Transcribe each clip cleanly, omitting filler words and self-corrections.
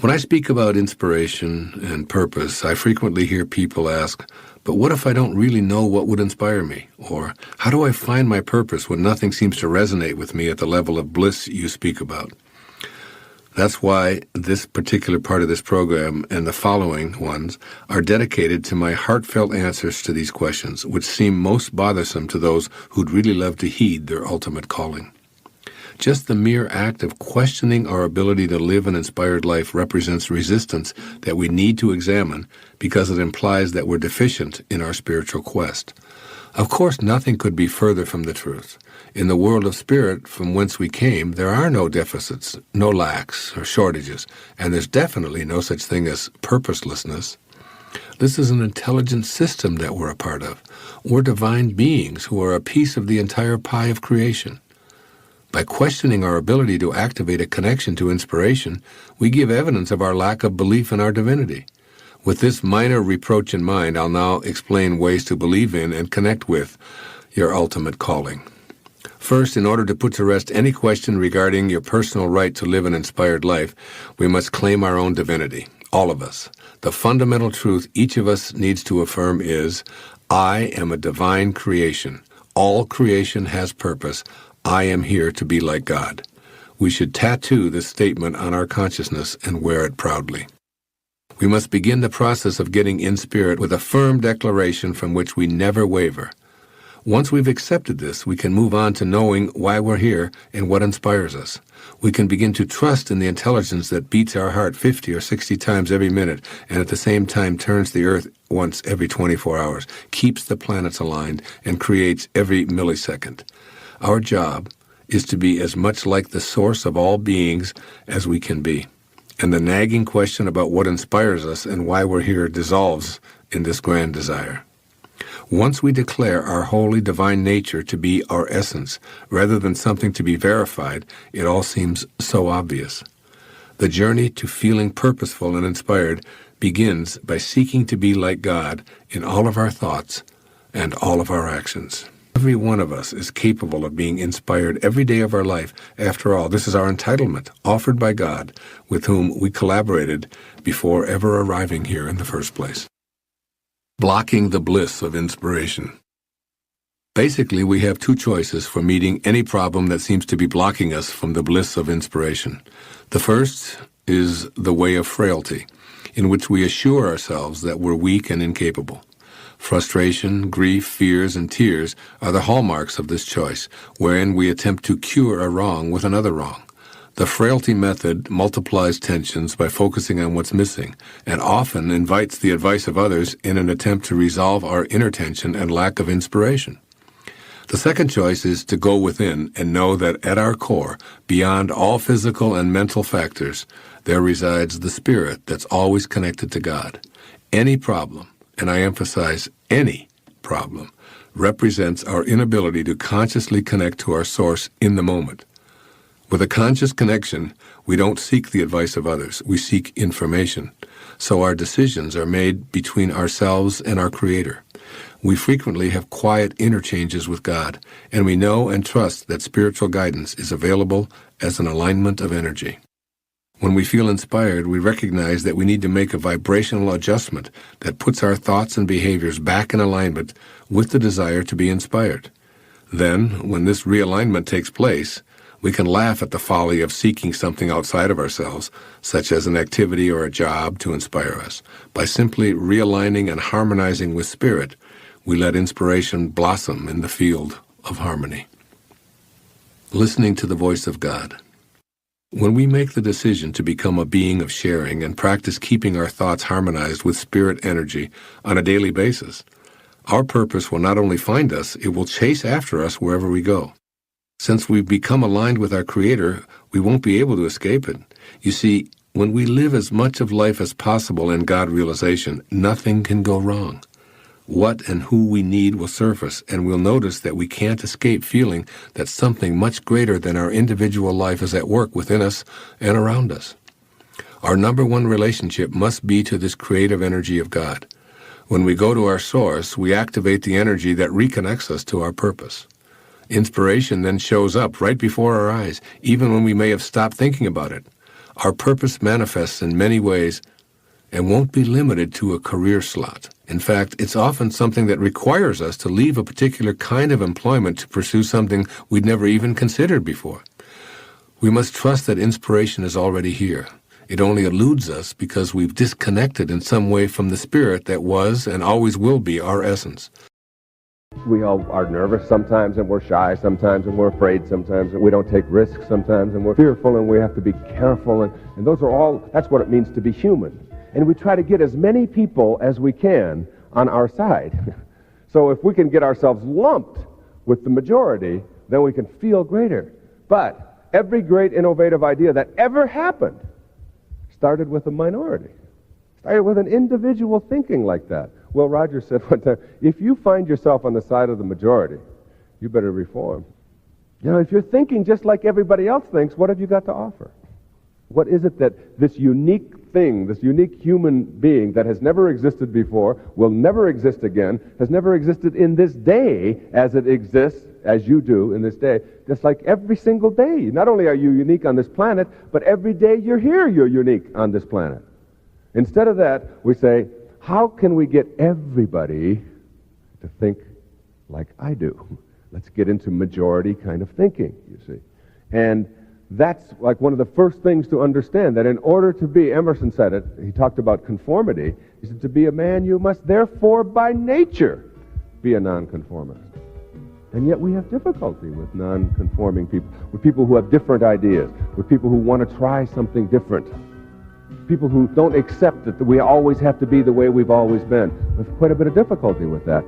When I speak about inspiration and purpose, I frequently hear people ask, but what if I don't really know what would inspire me? Or, how do I find my purpose when nothing seems to resonate with me at the level of bliss you speak about? That's why this particular part of this program and the following ones are dedicated to my heartfelt answers to these questions, which seem most bothersome to those who'd really love to heed their ultimate calling. Just the mere act of questioning our ability to live an inspired life represents resistance that we need to examine because it implies that we're deficient in our spiritual quest. Of course, nothing could be further from the truth. In the world of spirit from whence we came, there are no deficits, no lacks or shortages, and there's definitely no such thing as purposelessness. This is an intelligent system that we're a part of. We're divine beings who are a piece of the entire pie of creation. By questioning our ability to activate a connection to inspiration, we give evidence of our lack of belief in our divinity. With this minor reproach in mind, I'll now explain ways to believe in and connect with your ultimate calling. First, in order to put to rest any question regarding your personal right to live an inspired life, we must claim our own divinity, all of us. The fundamental truth each of us needs to affirm is, I am a divine creation. All creation has purpose. I am here to be like God. We should tattoo this statement on our consciousness and wear it proudly. We must begin the process of getting in spirit with a firm declaration from which we never waver. Once we've accepted this, we can move on to knowing why we're here and what inspires us. We can begin to trust in the intelligence that beats our heart 50 or 60 times every minute and at the same time turns the earth once every 24 hours, keeps the planets aligned, and creates every millisecond. Our job is to be as much like the source of all beings as we can be. And the nagging question about what inspires us and why we're here dissolves in this grand desire. Once we declare our holy divine nature to be our essence, rather than something to be verified, it all seems so obvious. The journey to feeling purposeful and inspired begins by seeking to be like God in all of our thoughts and all of our actions. Every one of us is capable of being inspired every day of our life. After all, this is our entitlement, offered by God, with whom we collaborated before ever arriving here in the first place. Blocking the bliss of inspiration. Basically, we have two choices for meeting any problem that seems to be blocking us from the bliss of inspiration. The first is the way of frailty, in which we assure ourselves that we're weak and incapable. Frustration, grief, fears, and tears are the hallmarks of this choice, wherein we attempt to cure a wrong with another wrong. The frailty method multiplies tensions by focusing on what's missing, and often invites the advice of others in an attempt to resolve our inner tension and lack of inspiration. The second choice is to go within and know that at our core, beyond all physical and mental factors, there resides the spirit that's always connected to God. Any problem, and I emphasize any problem, represents our inability to consciously connect to our source in the moment. With a conscious connection, we don't seek the advice of others, we seek information. So our decisions are made between ourselves and our Creator. We frequently have quiet interchanges with God, and we know and trust that spiritual guidance is available as an alignment of energy. When we feel inspired, we recognize that we need to make a vibrational adjustment that puts our thoughts and behaviors back in alignment with the desire to be inspired. Then, when this realignment takes place, we can laugh at the folly of seeking something outside of ourselves, such as an activity or a job, to inspire us. By simply realigning and harmonizing with Spirit, we let inspiration blossom in the field of harmony. Listening to the voice of God. When we make the decision to become a being of sharing and practice keeping our thoughts harmonized with spirit energy on a daily basis, our purpose will not only find us, it will chase after us wherever we go. Since we've become aligned with our Creator, we won't be able to escape it. You see, when we live as much of life as possible in God realization, nothing can go wrong. What and who we need will surface, and we'll notice that we can't escape feeling that something much greater than our individual life is at work within us and around us. Our number one relationship must be to this creative energy of God. When we go to our source, we activate the energy that reconnects us to our purpose. Inspiration then shows up right before our eyes, even when we may have stopped thinking about it. Our purpose manifests in many ways and won't be limited to a career slot. In fact, it's often something that requires us to leave a particular kind of employment to pursue something we'd never even considered before. We must trust that inspiration is already here. It only eludes us because we've disconnected in some way from the spirit that was and always will be our essence. We all are nervous sometimes, and we're shy sometimes, and we're afraid sometimes, and we don't take risks sometimes, and we're fearful, and we have to be careful, and those are all, that's what it means to be human. And we try to get as many people as we can on our side. So if we can get ourselves lumped with the majority, then we can feel greater. But every great innovative idea that ever happened started with a minority. Started with an individual thinking like that. Will Rogers said one time, if you find yourself on the side of the majority, you better reform. You know, if you're thinking just like everybody else thinks, what have you got to offer? What is it that this unique thing, this unique human being that has never existed before, will never exist again, has never existed in this day as it exists, as you do in this day, just like every single day. Not only are you unique on this planet, but every day you're here, you're unique on this planet. Instead of that, we say, how can we get everybody to think like I do? Let's get into majority kind of thinking, you see. And that's like one of the first things to understand, that in order to be, Emerson said it, he talked about conformity, he said, to be a man you must therefore by nature be a nonconformist. And yet we have difficulty with nonconforming people, with people who have different ideas, with people who want to try something different, people who don't accept that we always have to be the way we've always been. We have quite a bit of difficulty with that.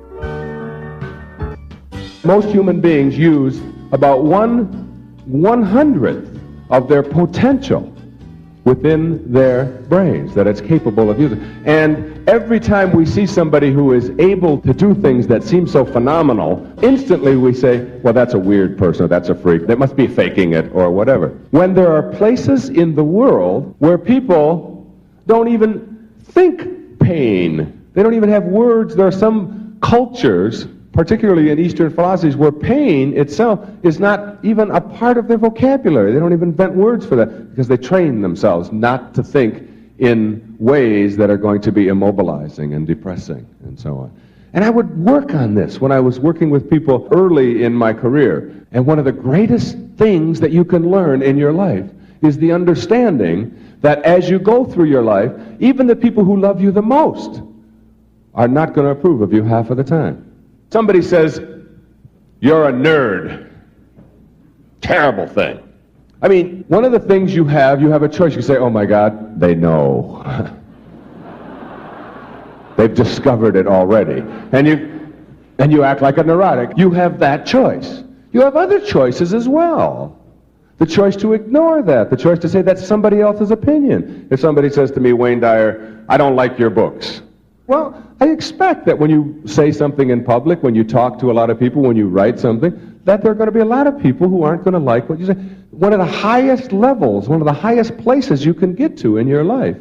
Most human beings use about 1/100th of their potential within their brains that it's capable of using. And every time we see somebody who is able to do things that seem so phenomenal, instantly we say, well, that's a weird person, or that's a freak, they must be faking it, or whatever. When there are places in the world where people don't even think pain, they don't even have words. There are some cultures, particularly in Eastern philosophies, where pain itself is not even a part of their vocabulary. They don't even invent words for that because they train themselves not to think in ways that are going to be immobilizing and depressing and so on. And I would work on this when I was working with people early in my career. And one of the greatest things that you can learn in your life is the understanding that as you go through your life, even the people who love you the most are not going to approve of you half of the time. Somebody says, you're a nerd. Terrible thing. I mean, one of the things you have a choice. You say, oh my God, they know. They've discovered it already. And you act like a neurotic. You have that choice. You have other choices as well. The choice to ignore that. The choice to say that's somebody else's opinion. If somebody says to me, Wayne Dyer, I don't like your books. Well, I expect that when you say something in public, when you talk to a lot of people, when you write something, that there are going to be a lot of people who aren't going to like what you say. One of the highest levels, one of the highest places you can get to in your life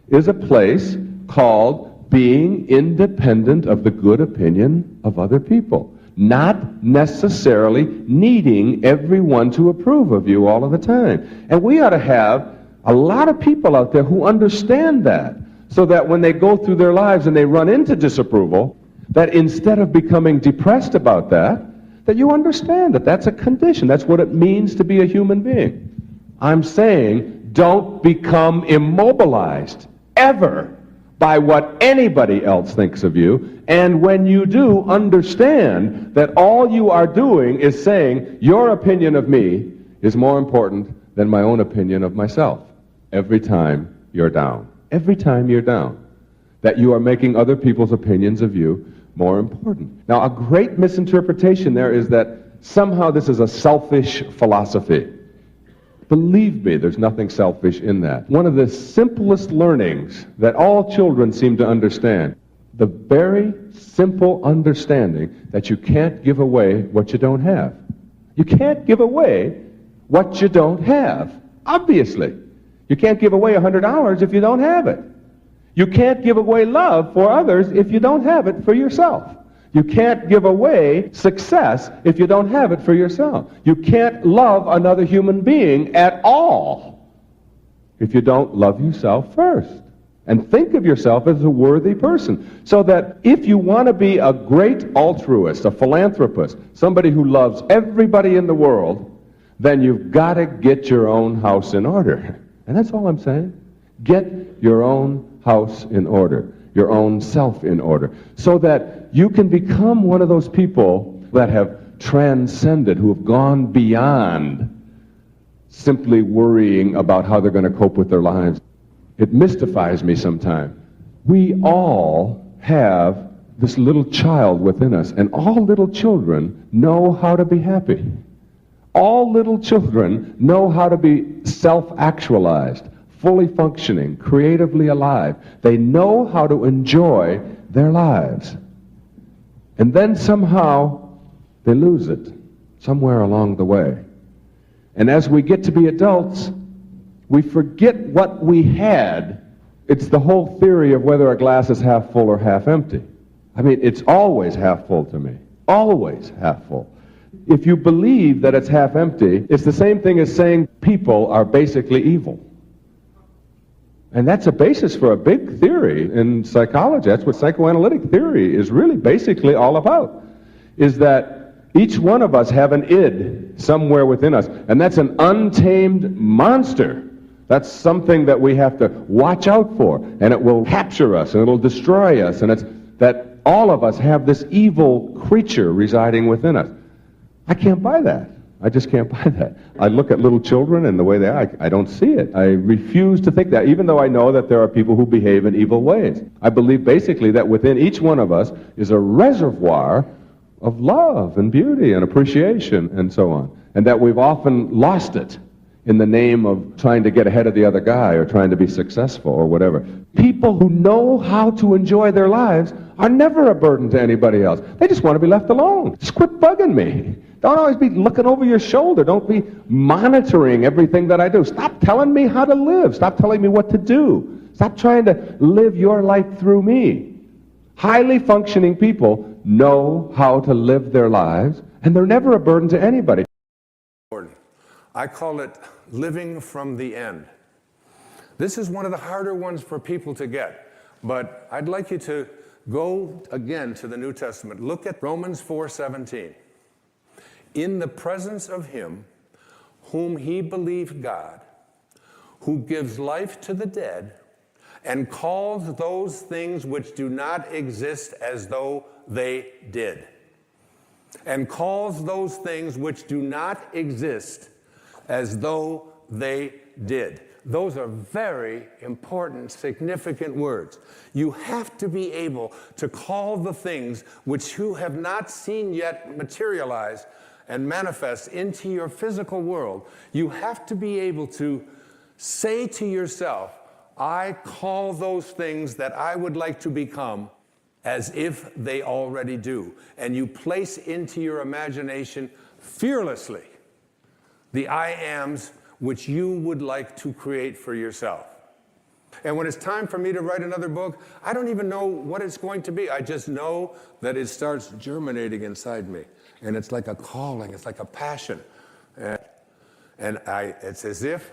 is a place called being independent of the good opinion of other people. Not necessarily needing everyone to approve of you all of the time. And we ought to have a lot of people out there who understand that, so that when they go through their lives and they run into disapproval, that instead of becoming depressed about that you understand that that's a condition. That's what it means to be a human being. I'm saying don't become immobilized ever by what anybody else thinks of you. And when you do, understand that all you are doing is saying your opinion of me is more important than my own opinion of myself. Every time you're down. Every time you're down. That you are making other people's opinions of you more important. Now, a great misinterpretation there is that somehow this is a selfish philosophy. Believe me, there's nothing selfish in that. One of the simplest learnings that all children seem to understand, the very simple understanding that you can't give away what you don't have. You can't give away what you don't have, obviously. You can't give away $100 if you don't have it. You can't give away love for others if you don't have it for yourself. You can't give away success if you don't have it for yourself. You can't love another human being at all if you don't love yourself first and think of yourself as a worthy person. So that if you want to be a great altruist, a philanthropist, somebody who loves everybody in the world, then you've got to get your own house in order. And that's all I'm saying. Get your own house in order, your own self in order, so that you can become one of those people that have transcended, who have gone beyond simply worrying about how they're going to cope with their lives. It mystifies me sometimes. We all have this little child within us, and all little children know how to be happy. All little children know how to be self-actualized, fully functioning, creatively alive. They know how to enjoy their lives. And then somehow they lose it, somewhere along the way. And as we get to be adults, we forget what we had. It's the whole theory of whether a glass is half full or half empty. I mean, it's always half full to me. Always half full. If you believe that it's half empty, it's the same thing as saying people are basically evil. And that's a basis for a big theory in psychology. That's what psychoanalytic theory is really basically all about, is that each one of us have an id somewhere within us, and that's an untamed monster. That's something that we have to watch out for, and it will capture us, and it'll destroy us, and it's that all of us have this evil creature residing within us. I can't buy that. I just can't buy that. I look at little children and the way they are, I don't see it. I refuse to think that, even though I know that there are people who behave in evil ways. I believe basically that within each one of us is a reservoir of love and beauty and appreciation and so on, and that we've often lost it in the name of trying to get ahead of the other guy or trying to be successful or whatever. People who know how to enjoy their lives are never a burden to anybody else. They just want to be left alone. Just quit bugging me. Don't always be looking over your shoulder. Don't be monitoring everything that I do. Stop telling me how to live. Stop telling me what to do. Stop trying to live your life through me. Highly functioning people know how to live their lives, and they're never a burden to anybody. I call it living from the end. This is one of the harder ones for people to get, but I'd like you to go again to the New Testament. Look at Romans 4:17. In the presence of him whom he believed God, who gives life to the dead and calls those things which do not exist as though they did. And calls those things which do not exist as though they did. Those are very important, significant words. You have to be able to call the things which you have not seen yet materialize and manifest into your physical world. You have to be able to say to yourself, I call those things that I would like to become as if they already do. And you place into your imagination fearlessly the I ams which you would like to create for yourself. And when it's time for me to write another book, I don't even know what it's going to be. I just know that it starts germinating inside me. And it's like a calling, it's like a passion. And it's as if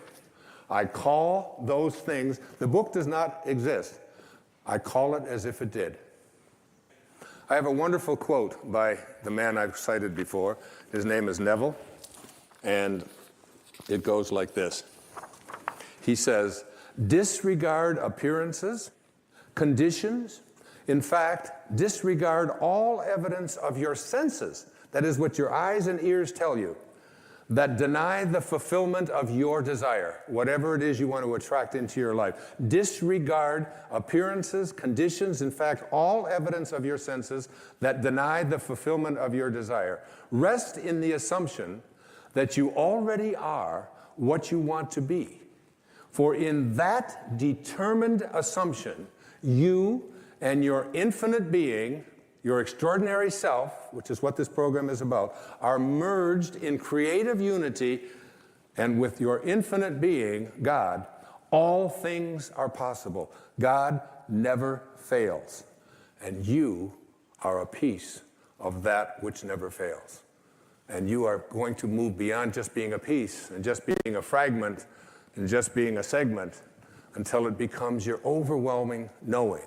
I call those things, the book does not exist. I call it as if it did. I have a wonderful quote by the man I've cited before. His name is Neville, and it goes like this. He says, disregard appearances, conditions. In fact, disregard all evidence of your senses, that is what your eyes and ears tell you, that deny the fulfillment of your desire, whatever it is you want to attract into your life. Disregard appearances, conditions, in fact, all evidence of your senses that deny the fulfillment of your desire. Rest in the assumption that you already are what you want to be. For in that determined assumption, you and your infinite being, your extraordinary self, which is what this program is about, are merged in creative unity, and with your infinite being, God, all things are possible. God never fails, and you are a piece of that which never fails. And you are going to move beyond just being a piece and just being a fragment and just being a segment until it becomes your overwhelming knowing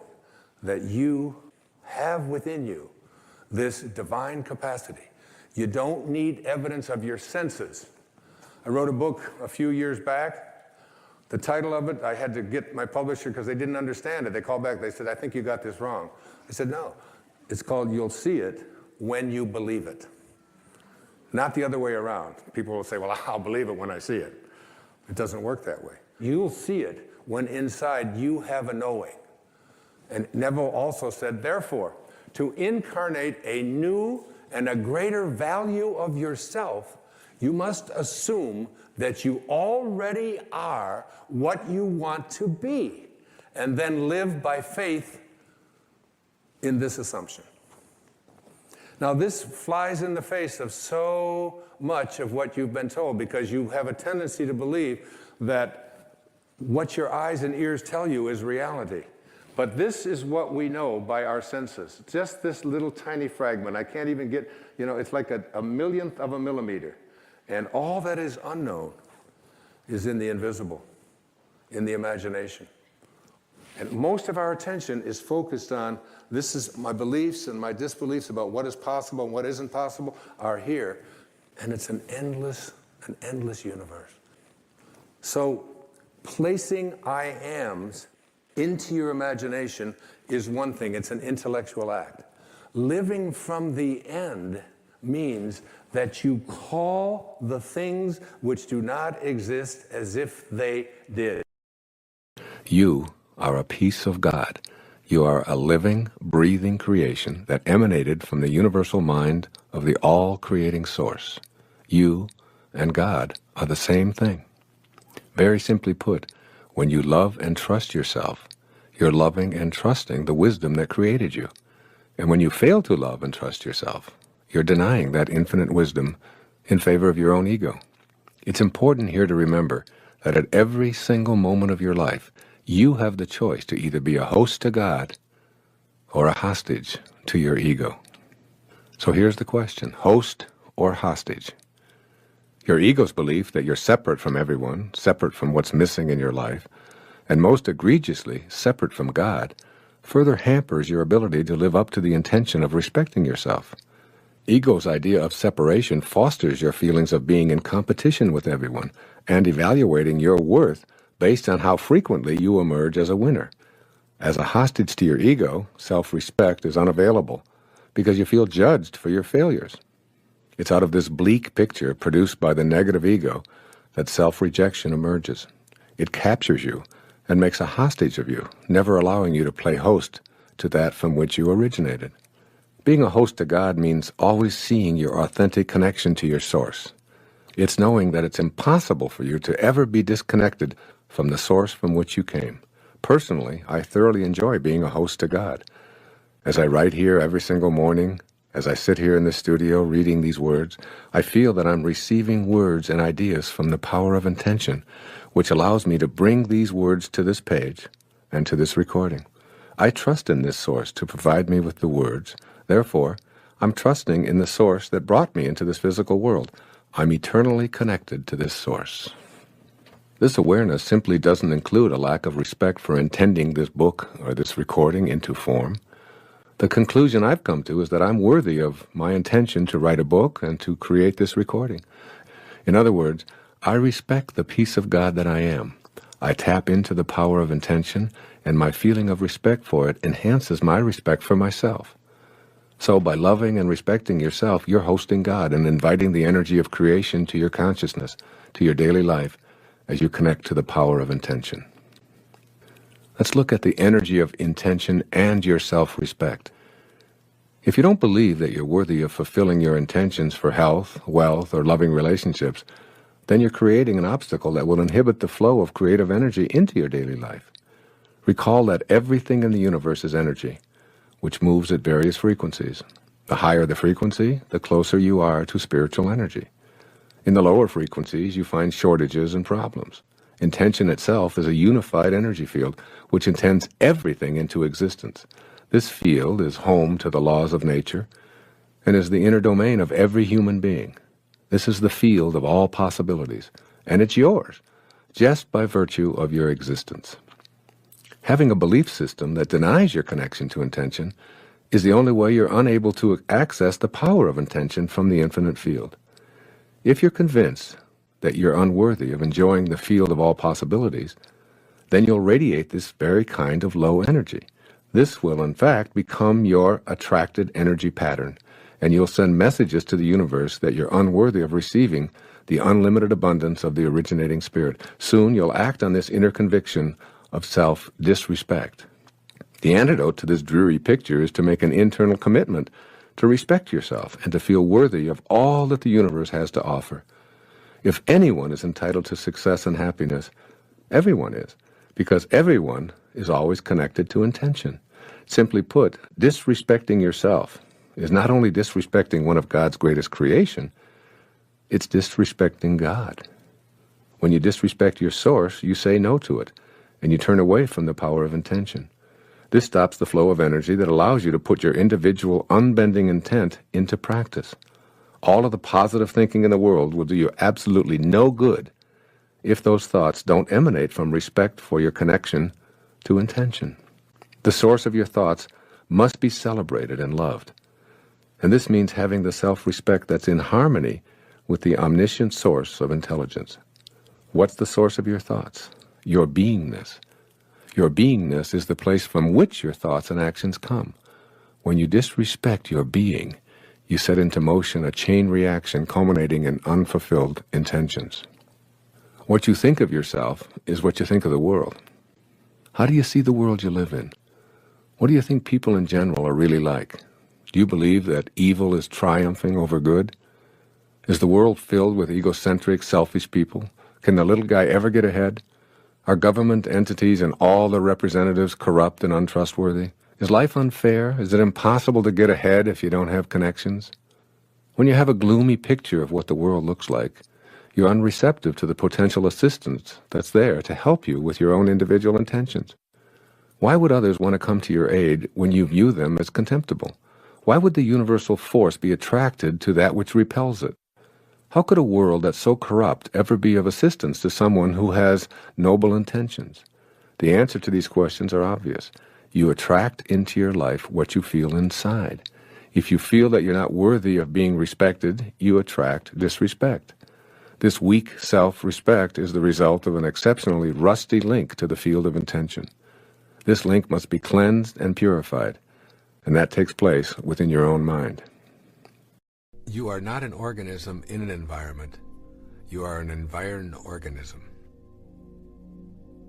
that you have within you this divine capacity. You don't need evidence of your senses. I wrote a book a few years back. The title of it, I had to get my publisher because they didn't understand it. They called back, they said, I think you got this wrong. I said, no, it's called You'll See It When You Believe It. Not the other way around. People will say, well, I'll believe it when I see it. It doesn't work that way. You'll see it when inside you have a knowing. And Neville also said, therefore, to incarnate a new and a greater value of yourself, you must assume that you already are what you want to be, and then live by faith in this assumption. Now, this flies in the face of so much of what you've been told, because you have a tendency to believe that what your eyes and ears tell you is reality. But this is what we know by our senses. Just this little tiny fragment. I can't even get, it's like a millionth of a millimeter. And all that is unknown is in the invisible, in the imagination. And most of our attention is focused on, this is my beliefs and my disbeliefs about what is possible and what isn't possible are here. And it's an endless universe. So placing I ams into your imagination is one thing. It's an intellectual act. Living from the end means that you call the things which do not exist as if they did. You are a piece of God. You are a living, breathing creation that emanated from the universal mind of the all-creating source. You and God are the same thing. Very simply put, when you love and trust yourself, you're loving and trusting the wisdom that created you. And when you fail to love and trust yourself, you're denying that infinite wisdom in favor of your own ego. It's important here to remember that at every single moment of your life, you have the choice to either be a host to God or a hostage to your ego. So here's the question, host or hostage? Your ego's belief that you're separate from everyone, separate from what's missing in your life, and most egregiously, separate from God, further hampers your ability to live up to the intention of respecting yourself. Ego's idea of separation fosters your feelings of being in competition with everyone and evaluating your worth based on how frequently you emerge as a winner. As a hostage to your ego, self-respect is unavailable because you feel judged for your failures. It's out of this bleak picture produced by the negative ego that self-rejection emerges. It captures you and makes a hostage of you, never allowing you to play host to that from which you originated. Being a host to God means always seeing your authentic connection to your source. It's knowing that it's impossible for you to ever be disconnected from the source from which you came. Personally, I thoroughly enjoy being a host to God. As I write here every single morning, as I sit here in the studio reading these words, I feel that I'm receiving words and ideas from the power of intention, which allows me to bring these words to this page and to this recording. I trust in this source to provide me with the words. Therefore, I'm trusting in the source that brought me into this physical world. I'm eternally connected to this source. This awareness simply doesn't include a lack of respect for intending this book or this recording into form. The conclusion I've come to is that I'm worthy of my intention to write a book and to create this recording. In other words, I respect the piece of God that I am. I tap into the power of intention, and my feeling of respect for it enhances my respect for myself. So by loving and respecting yourself, you're hosting God and inviting the energy of creation to your consciousness, to your daily life, as you connect to the power of intention. Let's look at the energy of intention and your self-respect. If you don't believe that you're worthy of fulfilling your intentions for health, wealth, or loving relationships, then you're creating an obstacle that will inhibit the flow of creative energy into your daily life. Recall that everything in the universe is energy, which moves at various frequencies. The higher the frequency, the closer you are to spiritual energy. In the lower frequencies, you find shortages and problems. Intention itself is a unified energy field which intends everything into existence. This field is home to the laws of nature and is the inner domain of every human being. This is the field of all possibilities, and it's yours just by virtue of your existence. Having a belief system that denies your connection to intention is the only way you're unable to access the power of intention from the infinite field. If you're convinced that you're unworthy of enjoying the field of all possibilities, then you'll radiate this very kind of low energy. This will, in fact, become your attracted energy pattern, and you'll send messages to the universe that you're unworthy of receiving the unlimited abundance of the originating spirit. Soon you'll act on this inner conviction of self-disrespect. The antidote to this dreary picture is to make an internal commitment to respect yourself and to feel worthy of all that the universe has to offer. If anyone is entitled to success and happiness, everyone is, because everyone is always connected to intention. Simply put, disrespecting yourself is not only disrespecting one of God's greatest creation, it's disrespecting God. When you disrespect your source, you say no to it, and you turn away from the power of intention. This stops the flow of energy that allows you to put your individual unbending intent into practice. All of the positive thinking in the world will do you absolutely no good if those thoughts don't emanate from respect for your connection to intention. The source of your thoughts must be celebrated and loved. And this means having the self-respect that's in harmony with the omniscient source of intelligence. What's the source of your thoughts? Your beingness. Your beingness is the place from which your thoughts and actions come. When you disrespect your being, you set into motion a chain reaction culminating in unfulfilled intentions. What you think of yourself is what you think of the world. How do you see the world you live in? What do you think people in general are really like? Do you believe that evil is triumphing over good? Is the world filled with egocentric, selfish people? Can the little guy ever get ahead? Are government entities and all their representatives corrupt and untrustworthy? Is life unfair? Is it impossible to get ahead if you don't have connections? When you have a gloomy picture of what the world looks like, you're unreceptive to the potential assistance that's there to help you with your own individual intentions. Why would others want to come to your aid when you view them as contemptible? Why would the universal force be attracted to that which repels it? How could a world that's so corrupt ever be of assistance to someone who has noble intentions? The answer to these questions are obvious. You attract into your life what you feel inside. If you feel that you're not worthy of being respected, you attract disrespect. This weak self-respect is the result of an exceptionally rusty link to the field of intention. This link must be cleansed and purified, and that takes place within your own mind. You are not an organism in an environment. You are an environed organism.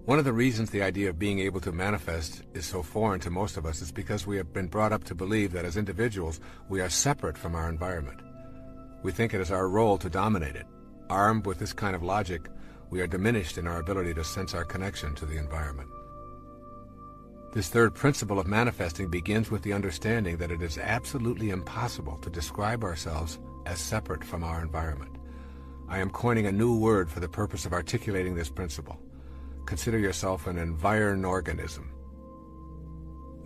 One of the reasons the idea of being able to manifest is so foreign to most of us is because we have been brought up to believe that as individuals, we are separate from our environment. We think it is our role to dominate it. Armed with this kind of logic, we are diminished in our ability to sense our connection to the environment. This third principle of manifesting begins with the understanding that it is absolutely impossible to describe ourselves as separate from our environment. I am coining a new word for the purpose of articulating this principle. Consider yourself an environed organism.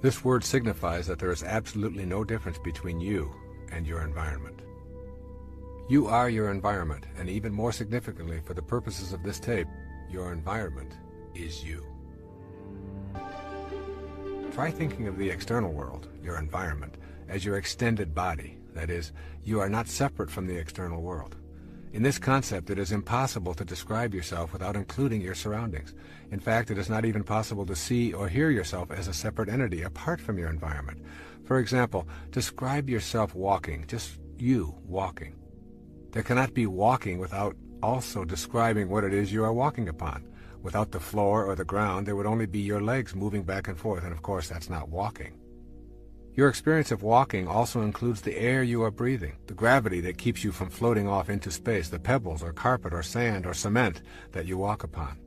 This word signifies that there is absolutely no difference between you and your environment. You are your environment, and even more significantly for the purposes of this tape, your environment is you. Try thinking of the external world, your environment, as your extended body. That is, you are not separate from the external world. In this concept, it is impossible to describe yourself without including your surroundings. In fact, it is not even possible to see or hear yourself as a separate entity apart from your environment. For example, describe yourself walking, just you walking. There cannot be walking without also describing what it is you are walking upon. Without the floor or the ground, there would only be your legs moving back and forth, and of course that's not walking. Your experience of walking also includes the air you are breathing, the gravity that keeps you from floating off into space, the pebbles or carpet or sand or cement that you walk upon.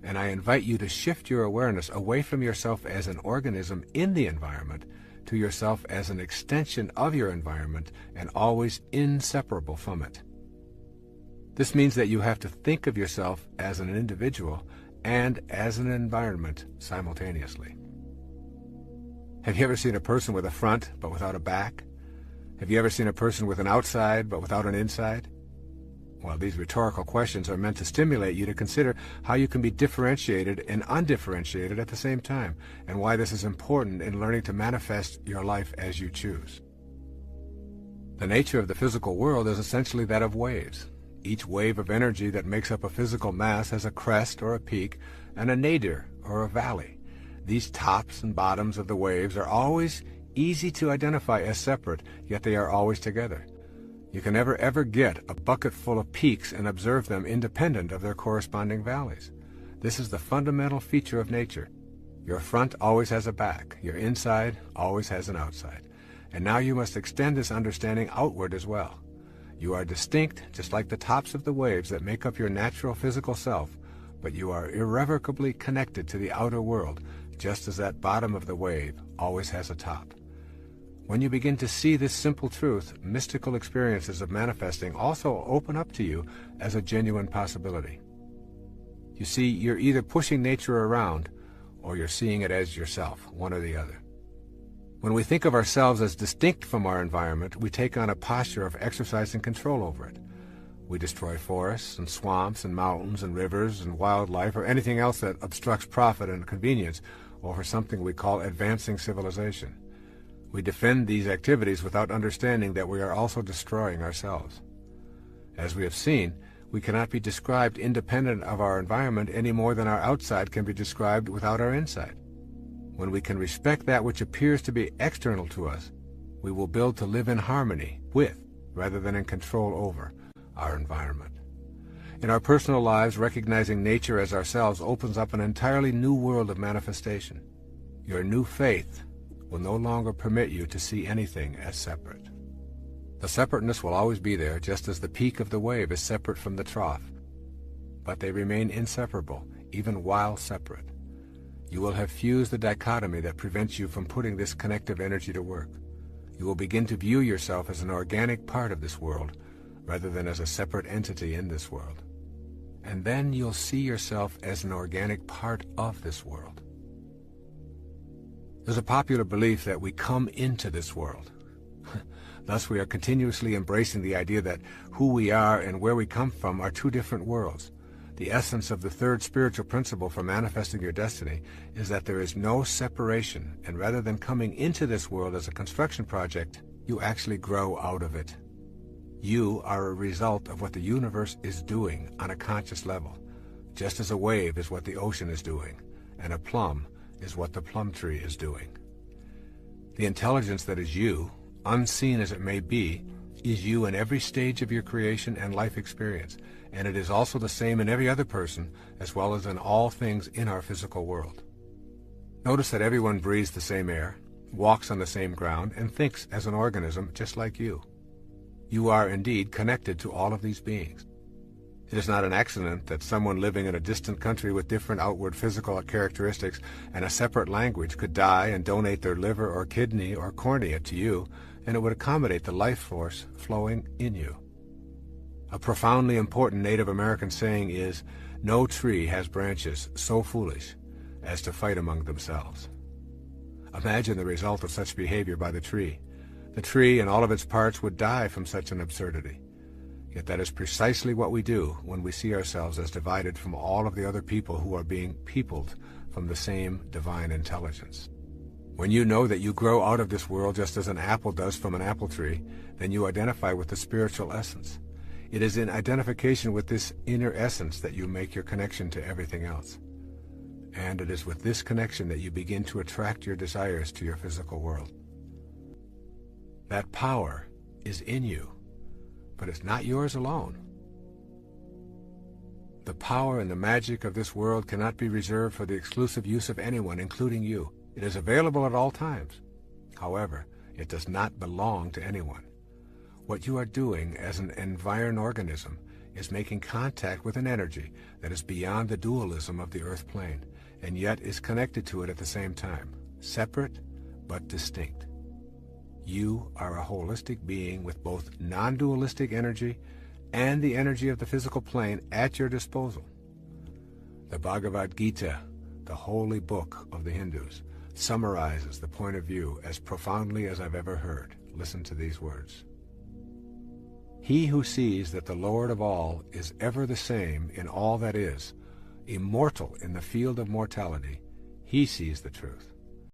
And I invite you to shift your awareness away from yourself as an organism in the environment to yourself as an extension of your environment and always inseparable from it. This means that you have to think of yourself as an individual and as an environment simultaneously. Have you ever seen a person with a front but without a back? Have you ever seen a person with an outside but without an inside? Well, these rhetorical questions are meant to stimulate you to consider how you can be differentiated and undifferentiated at the same time, and why this is important in learning to manifest your life as you choose. The nature of the physical world is essentially that of waves. Each wave of energy that makes up a physical mass has a crest or a peak and a nadir or a valley. These tops and bottoms of the waves are always easy to identify as separate, yet they are always together. You can never ever get a bucket full of peaks and observe them independent of their corresponding valleys. This is the fundamental feature of nature. Your front always has a back, your inside always has an outside. And now you must extend this understanding outward as well. You are distinct, just like the tops of the waves that make up your natural physical self, but you are irrevocably connected to the outer world, just as that bottom of the wave always has a top. When you begin to see this simple truth, mystical experiences of manifesting also open up to you as a genuine possibility. You see, you're either pushing nature around, or you're seeing it as yourself, one or the other. When we think of ourselves as distinct from our environment, we take on a posture of exercising control over it. We destroy forests and swamps and mountains and rivers and wildlife or anything else that obstructs profit and convenience, or for something we call advancing civilization. We defend these activities without understanding that we are also destroying ourselves. As we have seen, we cannot be described independent of our environment any more than our outside can be described without our inside. When we can respect that which appears to be external to us, we will build to live in harmony with, rather than in control over, our environment. In our personal lives, recognizing nature as ourselves opens up an entirely new world of manifestation. Your new faith will no longer permit you to see anything as separate. The separateness will always be there, just as the peak of the wave is separate from the trough. But they remain inseparable, even while separate. You will have fused the dichotomy that prevents you from putting this connective energy to work. You will begin to view yourself as an organic part of this world, rather than as a separate entity in this world. And then you'll see yourself as an organic part of this world. There's a popular belief that we come into this world. Thus we are continuously embracing the idea that who we are and where we come from are two different worlds. The essence of the third spiritual principle for manifesting your destiny is that there is no separation, and rather than coming into this world as a construction project, you actually grow out of it. You are a result of what the universe is doing on a conscious level, just as a wave is what the ocean is doing, and a plum is what the plum tree is doing. The intelligence that is you, unseen as it may be, is you in every stage of your creation and life experience, and it is also the same in every other person, as well as in all things in our physical world. Notice that everyone breathes the same air, walks on the same ground, and thinks as an organism just like you. You are indeed connected to all of these beings. It is not an accident that someone living in a distant country with different outward physical characteristics and a separate language could die and donate their liver or kidney or cornea to you, and it would accommodate the life force flowing in you. A profoundly important Native American saying is, "No tree has branches so foolish as to fight among themselves." Imagine the result of such behavior by the tree. The tree and all of its parts would die from such an absurdity. Yet that is precisely what we do when we see ourselves as divided from all of the other people who are being peopled from the same divine intelligence. When you know that you grow out of this world just as an apple does from an apple tree, then you identify with the spiritual essence. It is in identification with this inner essence that you make your connection to everything else. And it is with this connection that you begin to attract your desires to your physical world. That power is in you, but it's not yours alone. The power and the magic of this world cannot be reserved for the exclusive use of anyone, including you. It is available at all times. However, it does not belong to anyone. What you are doing as an environ-organism is making contact with an energy that is beyond the dualism of the earth plane, and yet is connected to it at the same time, separate but distinct. You are a holistic being with both non-dualistic energy and the energy of the physical plane at your disposal. The Bhagavad Gita, the holy book of the Hindus, summarizes the point of view as profoundly as I've ever heard. Listen to these words. He who sees that the Lord of all is ever the same in all that is, immortal in the field of mortality, he sees the truth.